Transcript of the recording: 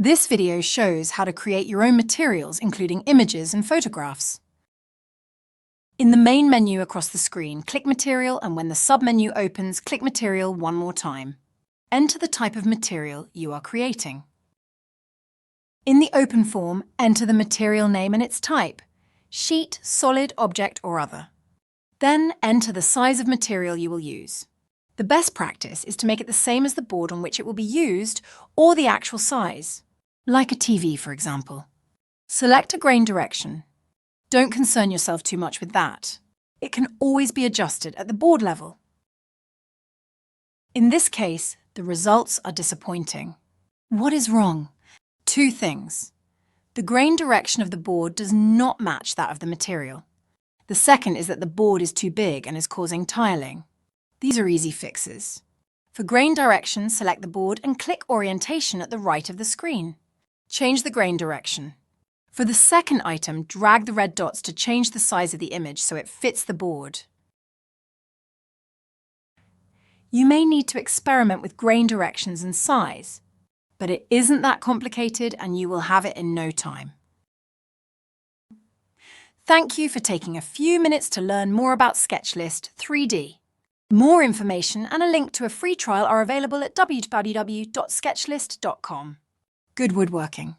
This video shows how to create your own materials, including images and photographs. In the main menu across the screen, click Material, and when the submenu opens, click Material one more time. Enter the type of material you are creating. In the Open form, enter the material name and its type: sheet, solid, object, or other. Then enter the size of material you will use. The best practice is to make it the same as the board on which it will be used, or the actual size, like a TV, for example. Select a grain direction. Don't concern yourself too much with that. It can always be adjusted at the board level. In this case, the results are disappointing. What is wrong? Two things. The grain direction of the board does not match that of the material. The second is that the board is too big and is causing tiling. These are easy fixes. For grain direction, select the board and click Orientation at the right of the screen. Change the grain direction. For the second item, drag the red dots to change the size of the image so it fits the board. You may need to experiment with grain directions and size, but it isn't that complicated and you will have it in no time. Thank you for taking a few minutes to learn more about Sketchlist 3D. More information and a link to a free trial are available at www.sketchlist.com. Good woodworking.